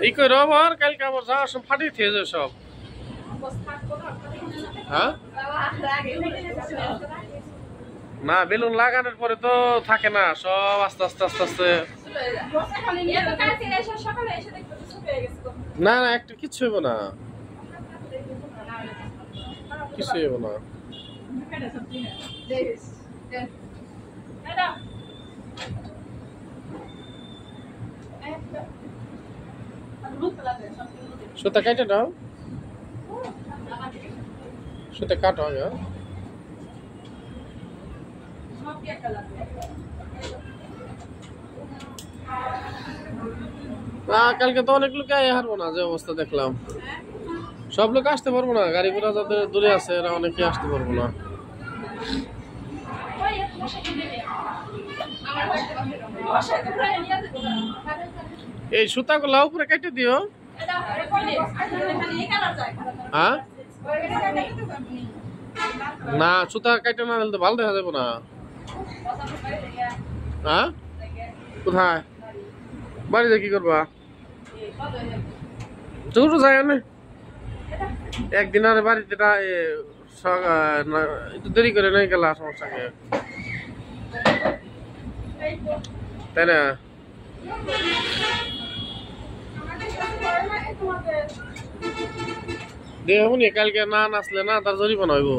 এই কই রবার কালকে আবার যাওয়ার সব ফাটি থেকে যায় সব। হ্যাঁ না বেলুন লাগানোর পরে তো থাকে না, সব আস্তে আস্তে আস্তে আস্তে। না না একটা কিচ্ছু হইব না, কিছু হইব না। সুতা কাটে দাও, সুতা কাটো। কালকে তো অনেক লোক হারবো না, যে অবস্থা দেখলাম। সব লোক আসতে পারবো না, গাড়ি ঘোড়া যাদের দূরে আছে এরা অনেকে আসতে পারবো না। এই সুতাগুলা উপরে কেটে দিও। হ্যাঁ না সুতা কেটে না দিলে তো ভালো দেখা যাবো না। হ্যাঁ কোথায় বাড়িতে কি করবা? ছোট যায় না একদিন আর বাড়িতে একটু দেরি করে নাই গেলা সমস্যা কি, তাই না? দেখুন কালকে না নাচলে না তার জরিমানা হইব।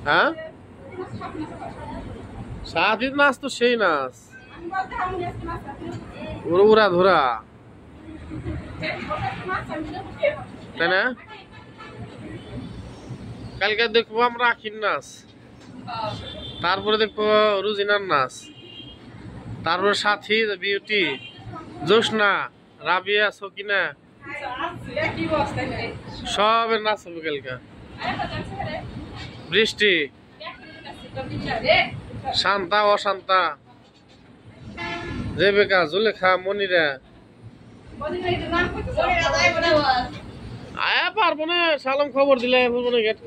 হ্যাঁ সারাদিন নাচ তো সেই নাচ উড়া ধরা, তাই না? কালকে দেখবো আমরা আখির নাচ, তারপরে দেখবো রুজিনার নাচ, তারপরে সাথী বিউটি জোসনা রাবিয়া সকিনা সবের নাচ হবে কালকে। বৃষ্টি শান্তা অশান্তা রেবেকা জুলেখা মনিরা আয়া পারবো না, সালাম খবর দিলে বলবো না গেট।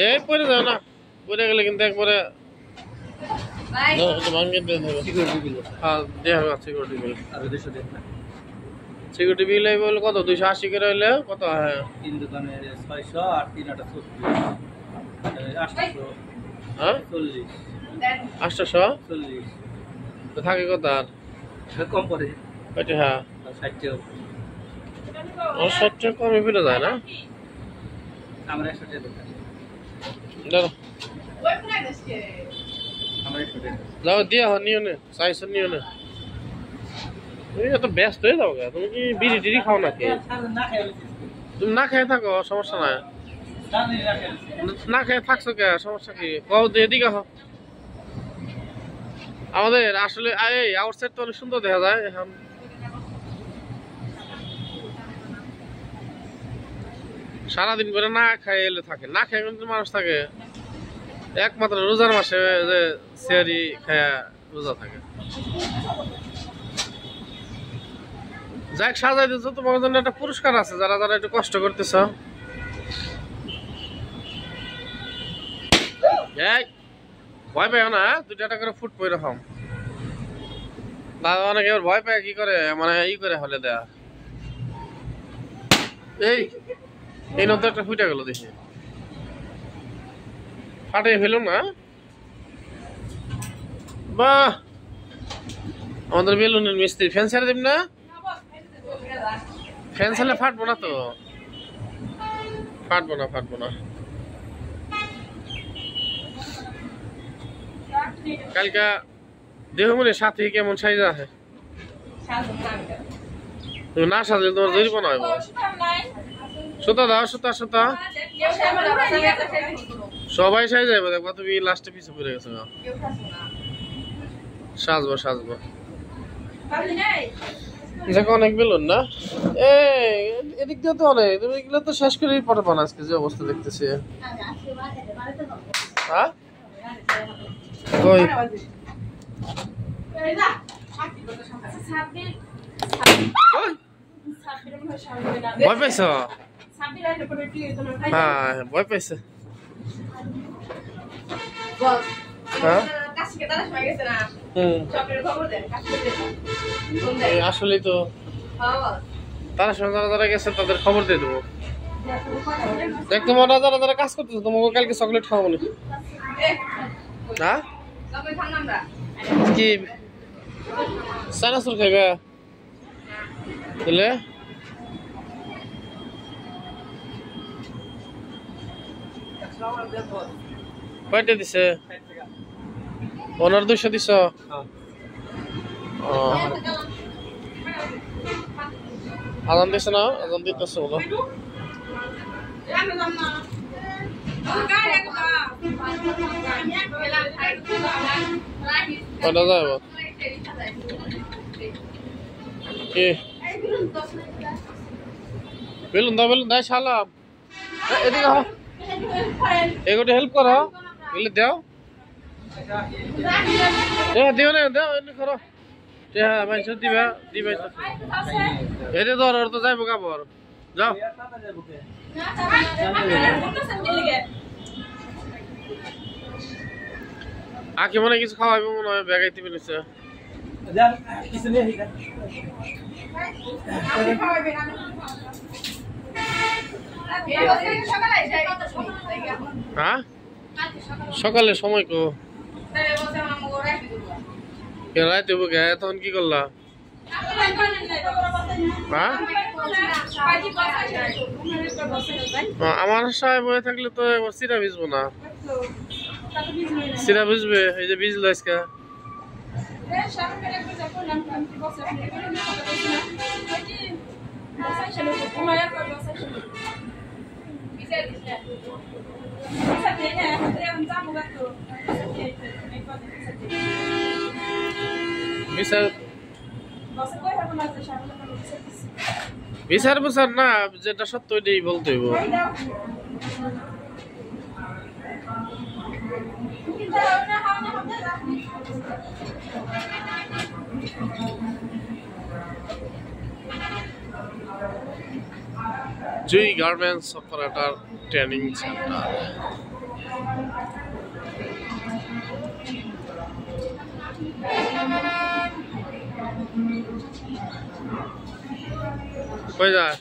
এই পরে যাও না, পরে গেলে কিন্তু একবারে সিকিউরিটি বিল বলে কত 280 করে হইলে কত হয়? 3 দোকানে 600 আর 3 আটা 840 840 তো থাকে কত আর কম পড়ে কয়টা? হ্যাঁ 60 টাকা কমে ফিরে যায় না আমরা 100 টাকা দোকান দাও আমরা 100 টাকা যাও দিয়া নিও না চাইছো নিও না। তুমি এত ব্যস্ত হয়ে যাও, তুমি কি বিড়ি টিড়ি খাও নাকি? তুমি না খেয়ে থাকো সমস্যা নাই, না খেয়ে থাকছো কে সমস্যা কি? কও এদিকে হোক আমাদের আসলে এই আউটসাইড তো অনেক সুন্দর দেখা যায় এখন। সারাদিন করে না খাই এলে থাকে, না খেয়ে কিন্তু মানুষ থাকে। একমাত্র রোজার মাসে যে সেহারি খায়া রোজা থাকে। যাক সাজাই দিচ্ছ, তোমার জন্য একটা পুরস্কার আছে, যারা যারা একটু কষ্ট করতেছ। ভয় পাই না, 2 টাকা করে ফুট পই রকম দাদা অনেকে ভয় পায় কি করে মানে ই করে হলে দেয়া। এই নতুন একটা ফুটে গেল দেখি, ফাটিয়ে ফেলুন না। বাহ আমাদের বেলুনের মিস্ত্রি, ফ্যান ছেড়ে দিব না? ফ্যান ছাড়লে ফাটবো না তো, ফাটবো না। কালকা দেহ মনে সাথে কেমন সাইজ আছে, তুমি না সাজলে তোমার জরিমানা হইব। সুতা দাও, সুতা সবাই সাইজ যাইব, দেখবা তুমি লাস্টে পিছু পড়ে গেছো। সাজবো দেখো অনেক বেলুন না, এদিক দিয়ে তো অনেক। তুমি এগুলো তো শেষ করেই পরে পান আজকে যে অবস্থা দেখতেছি। হ্যাঁ ভয় পাইছ? হ্যাঁ ভয় পাইছে। হ্যাঁ আসলেই তো তারা সঙ্গে যারা গেছে তাদের খবর দিয়ে দেবো। দেখ তোমরা যারা যারা কাজ করতেছো তোমাকে কালকে চকলেট খাওয়াবো না। হ্যাঁ কি চানাচুর খাইবা বুঝলে? কয়টা দিছে? ওনার 200 দিছ? আজান দিছে না? আজান দিতেছে বলো। কয়টা যাইব? কি বেলুন দাও সালাম এদিকে এগোটা হেল্প করো এগুলো দাও দিও না দাও এমনি করো দিবা এতে ধর ওর তো যাইবো কাপড় যাও আঁকি মনে কিছু খাওয়াইবো মনে হয় ব্যাগাইতে পেরেছে হ্যাঁ সকালে সময় কো রাইতে বুকে তখন কি করলা? হ্যাঁ আমার সাহেব হয়ে থাকলে তো একবার চিরা ভিজবো না। চিরা ভিজবে এই যে ভিজলো আজকে বিচার বিচার না যেটা সত্য ওইটাই বলতে হইব। জুই গার্মেন্টস অপারেটর ট্রেনিং সেন্টার কই যায়?